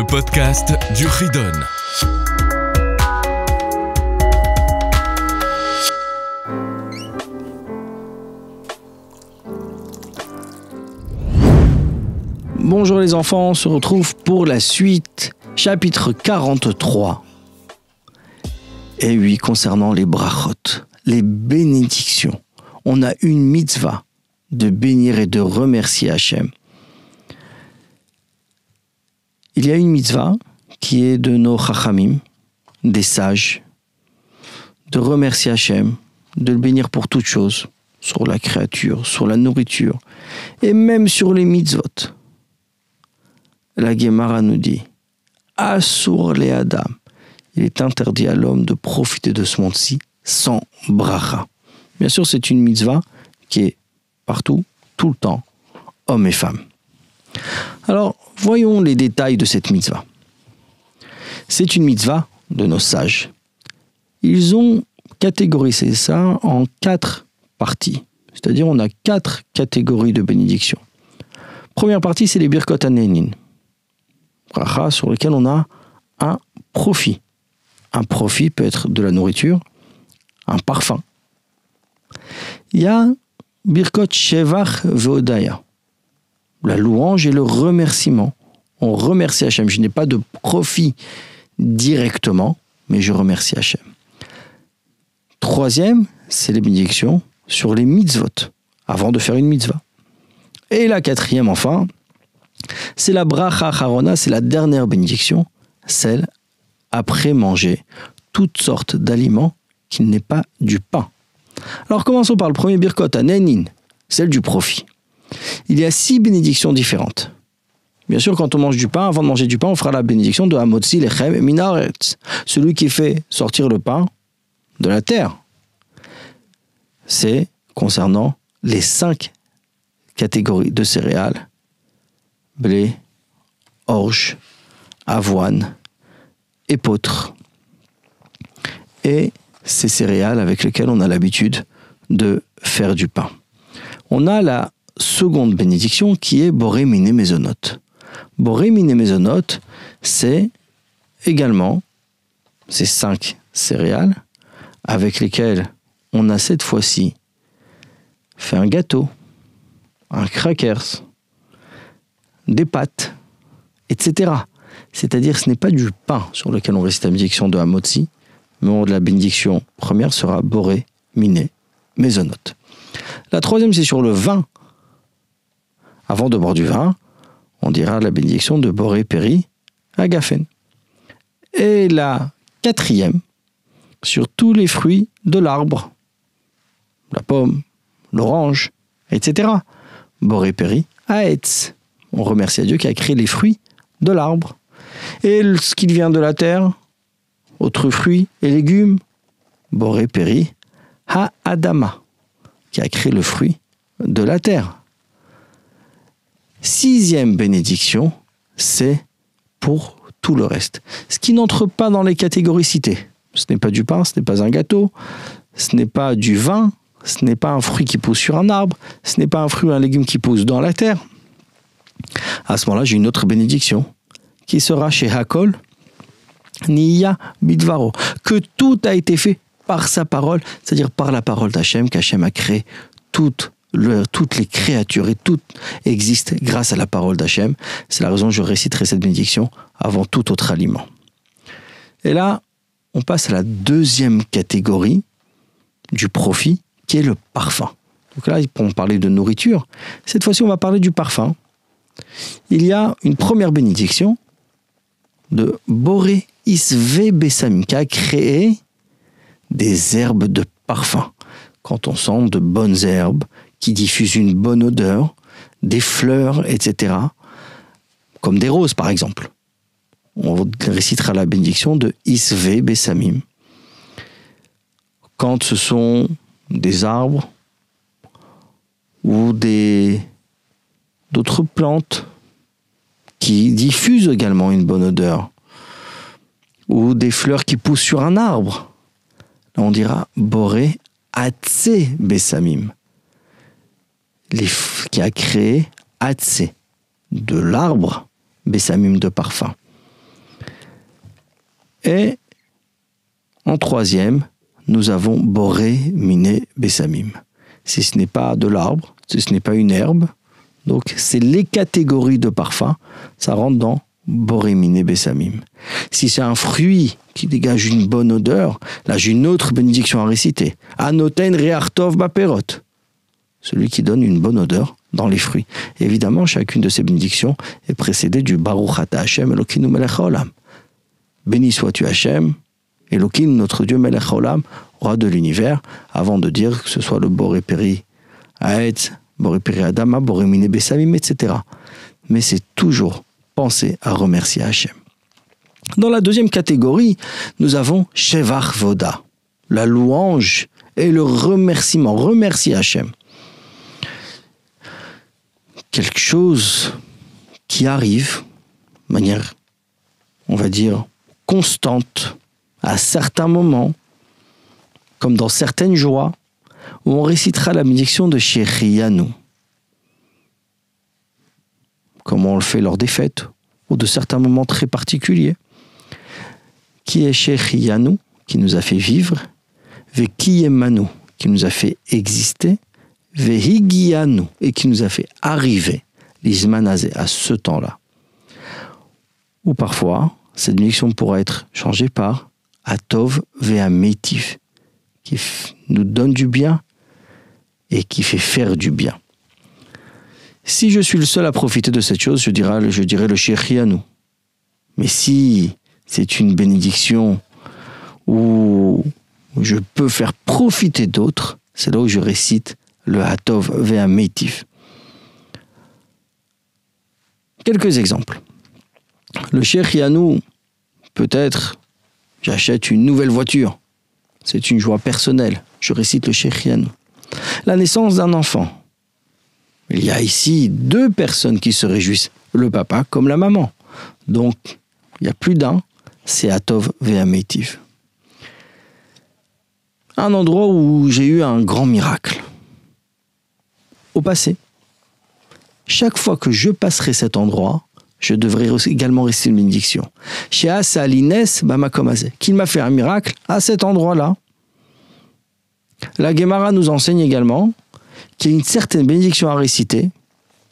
podcast du Ridon. Bonjour les enfants, on se retrouve pour la suite, chapitre 43. Et oui, concernant les brachot, les bénédictions, on a une mitzvah de bénir et de remercier Hachem. Il y a une mitzvah qui est de nos chachamim, des sages, de remercier Hachem, de le bénir pour toutes choses, sur la créature, sur la nourriture, et même sur les mitzvot. La Gemara nous dit « Asur le Adam » il est interdit à l'homme de profiter de ce monde-ci sans bracha. Bien sûr, c'est une mitzvah qui est partout, tout le temps, hommes et femmes. Alors, voyons les détails de cette mitzvah. C'est une mitzvah de nos sages. Ils ont catégorisé ça en 4 parties. C'est-à-dire, on a 4 catégories de bénédictions. Première partie, c'est les birkot hanenin. Bracha sur lesquels on a un profit. Un profit peut être de la nourriture, un parfum. Il y a birkot shevach ve'odaya. La louange et le remerciement. On remercie Hachem. Je n'ai pas de profit directement, mais je remercie Hachem. Troisième, c'est les bénédictions sur les mitzvot, avant de faire une mitzvah. Et la quatrième, enfin, c'est la bracha acharona, c'est la dernière bénédiction, celle après manger toutes sortes d'aliments qui n'est pas du pain. Alors commençons par le premier birkot hanenin, celle du profit. Il y a 6 bénédictions différentes. Bien sûr, quand on mange du pain, avant de manger du pain, on fera la bénédiction de Hamotzi lechem min haaretz, celui qui fait sortir le pain de la terre. C'est concernant les 5 catégories de céréales: blé, orge, avoine, épeautre. Et ces céréales avec lesquelles on a l'habitude de faire du pain. On a la seconde bénédiction qui est Boré Miné Mézonot. Boré Miné Mézonot, c'est également ces 5 céréales avec lesquelles on a cette fois-ci fait un gâteau, un crackers, des pâtes, etc. C'est-à-dire ce n'est pas du pain sur lequel on récite la bénédiction de Hamotzi, mais la bénédiction première sera Boré Miné Mézonot. La troisième, c'est sur le vin. Avant de boire du vin, on dira la bénédiction de Boré Péri Agafen. Et la quatrième, sur tous les fruits de l'arbre, la pomme, l'orange, etc. Boré Péri Aetz. On remercie à Dieu qui a créé les fruits de l'arbre. Et ce qui vient de la terre, autres fruits et légumes, Boré Péri Ha-Adama, qui a créé le fruit de la terre. 6e bénédiction, c'est pour tout le reste. Ce qui n'entre pas dans les catégories citées. Ce n'est pas du pain, ce n'est pas un gâteau, ce n'est pas du vin, ce n'est pas un fruit qui pousse sur un arbre, ce n'est pas un fruit ou un légume qui pousse dans la terre. À ce moment-là, j'ai une autre bénédiction qui sera chez Hakol, Niya Bidvaro, que tout a été fait par sa parole, c'est-à-dire par la parole d'Hachem, qu'Hachem a créé toutes les créatures et tout existe grâce à la parole d'Hachem. C'est la raison que je réciterai cette bénédiction avant tout autre aliment. Et là, on passe à la deuxième catégorie du profit, qui est le parfum. Donc là, on parlait de nourriture. Cette fois-ci, on va parler du parfum. Il y a une première bénédiction de Boré Isve Bessamim, qui a créé des herbes de parfum. Quand on sent de bonnes herbes qui diffusent une bonne odeur, des fleurs, etc., comme des roses par exemple. On récitera la bénédiction de Isve Bessamim. Quand ce sont des arbres ou d'autres plantes qui diffusent également une bonne odeur, ou des fleurs qui poussent sur un arbre, là on dira Boré Atse Bessamim, qui a créé Atse, de l'arbre, Bessamim de parfum. Et en troisième, nous avons Boré Miné Bessamim. Si ce n'est pas de l'arbre, si ce n'est pas une herbe, donc c'est les catégories de parfums, ça rentre dans Boré Miné Bessamim. Si c'est un fruit qui dégage une bonne odeur, là j'ai une autre bénédiction à réciter. Anoten Reartov Baperot. Celui qui donne une bonne odeur dans les fruits. Et évidemment, chacune de ces bénédictions est précédée du Baruch Ata Hashem Elokeinu Melech Haolam. Béni sois-tu Hashem, Elohim, notre Dieu Melech Haolam, roi de l'univers, avant de dire que ce soit le Boré Peri Haetz, Boré Peri Adama, Boré Miné Bessamim, etc. Mais c'est toujours penser à remercier Hashem. Dans la deuxième catégorie, nous avons Shevach Voda, la louange et le remerciement, remercier Hashem. Quelque chose qui arrive de manière, on va dire, constante, à certains moments, comme dans certaines joies, où on récitera la bénédiction de Shechianu, comme on le fait lors des fêtes, ou de certains moments très particuliers, qui est Shechianu, qui nous a fait vivre, Vekiyemanu, qui nous a fait exister, Vehigianu, et qui nous a fait arriver, l'Izmanazé, à ce temps-là. Ou parfois, cette bénédiction pourra être changée par Atov Ve'ametiv, qui nous donne du bien et qui fait faire du bien. Si je suis le seul à profiter de cette chose, je dirais le Shechianu. Mais si c'est une bénédiction où je peux faire profiter d'autres, c'est là où je récite le Atov Ve'ametiv. Quelques exemples. Le Shechianu, peut-être, j'achète une nouvelle voiture. C'est une joie personnelle. Je récite le Shechianu. La naissance d'un enfant. Il y a ici deux personnes qui se réjouissent, le papa comme la maman. Donc, il y a plus d'un, c'est Atov Ve'ametiv. Un endroit où j'ai eu un grand miracle. Au passé. Chaque fois que je passerai cet endroit, je devrais également réciter une bénédiction. Chez Asalines Bamakomazé, qu'il m'a fait un miracle à cet endroit-là. La Gemara nous enseigne également qu'il y a une certaine bénédiction à réciter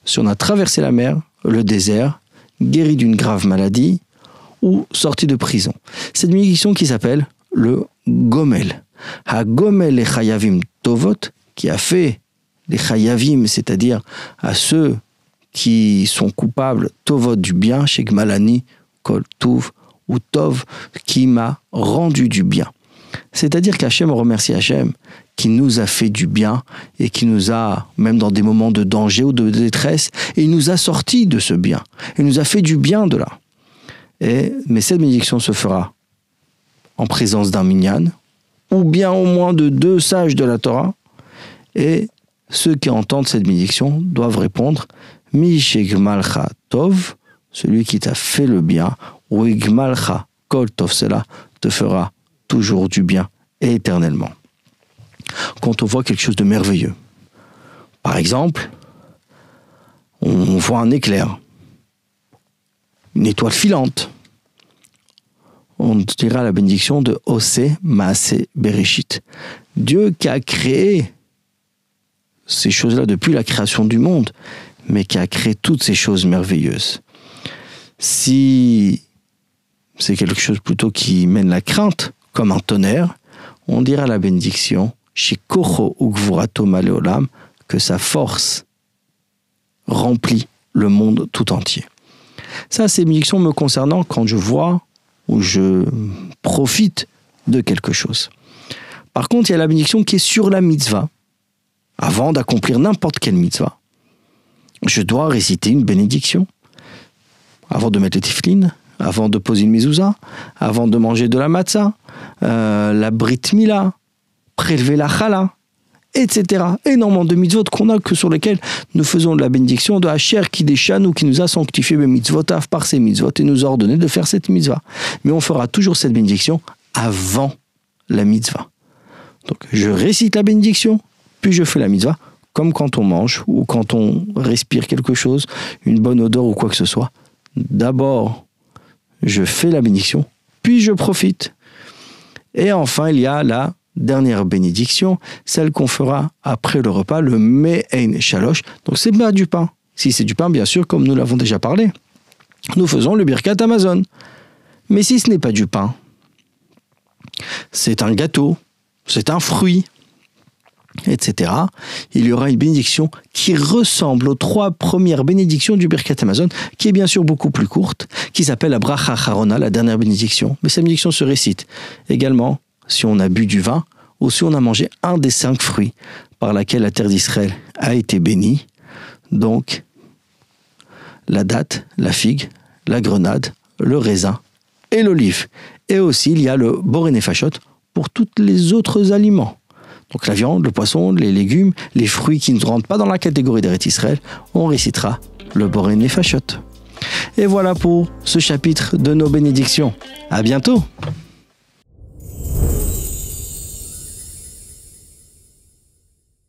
si on a traversé la mer, le désert, guéri d'une grave maladie ou sorti de prison. Cette bénédiction qui s'appelle le Gomel. Ha Gomel et Chayavim Tovot, qui a fait les Chayavim, c'est-à-dire à ceux qui sont coupables, Tovot du bien, chez Gmalani, Kol Tuv ou Tov, qui m'a rendu du bien. C'est-à-dire qu'Hachem remercie Hachem, qui nous a fait du bien et qui nous a, même dans des moments de danger ou de détresse, et il nous a sortis de ce bien. Il nous a fait du bien de là. Mais cette bénédiction se fera en présence d'un minyan, ou bien au moins de deux sages de la Torah, et ceux qui entendent cette bénédiction doivent répondre Mi shegmalcha tov, celui qui t'a fait le bien, ou igmalcha kol tov, cela te fera toujours du bien et éternellement. Quand on voit quelque chose de merveilleux, par exemple, on voit un éclair, une étoile filante, on dira la bénédiction de Osé Maasé Bereshit. Dieu qui a créé ces choses-là depuis la création du monde, mais qui a créé toutes ces choses merveilleuses. Si c'est quelque chose plutôt qui mène la crainte, comme un tonnerre, on dira la bénédiction chez Kocho Ugvurato Maleolam, que sa force remplit le monde tout entier. Ça, c'est une bénédiction me concernant quand je vois ou je profite de quelque chose. Par contre, il y a la bénédiction qui est sur la mitzvah. Avant d'accomplir n'importe quelle mitzvah, je dois réciter une bénédiction. Avant de mettre le tefillin, avant de poser une mezouza, avant de manger de la matzah, la brit mila, prélever la chala, etc. Énormément de mitzvot qu'on a, que sur lesquels nous faisons de la bénédiction de Hacher qui déchane ou qui nous a sanctifié mitzvotav par ces mitzvot et nous a ordonné de faire cette mitzvah. Mais on fera toujours cette bénédiction avant la mitzvah. Donc je récite la bénédiction, puis je fais la mitzvah, comme quand on mange ou quand on respire quelque chose, une bonne odeur ou quoi que ce soit. D'abord, je fais la bénédiction, puis je profite. Et enfin, il y a la dernière bénédiction, celle qu'on fera après le repas, le Me'ein Shalosh. Donc c'est bien du pain. Si c'est du pain, bien sûr, comme nous l'avons déjà parlé, nous faisons le Birkat Hamazon. Mais si ce n'est pas du pain, c'est un gâteau, c'est un fruit, etc. Il y aura une bénédiction qui ressemble aux 3 premières bénédictions du Birkat Hamazon, qui est bien sûr beaucoup plus courte, qui s'appelle la Bracha Acharona, la dernière bénédiction. Mais cette bénédiction se récite également si on a bu du vin ou si on a mangé un des 5 fruits par laquelle la terre d'Israël a été bénie. Donc, la date, la figue, la grenade, le raisin et l'olive. Et aussi, il y a le Boré Nefashot pour tous les autres aliments. Donc la viande, le poisson, les légumes, les fruits qui ne rentrent pas dans la catégorie d'Eretz Israël, on récitera le Boré Nefashot. Et voilà pour ce chapitre de nos bénédictions. À bientôt!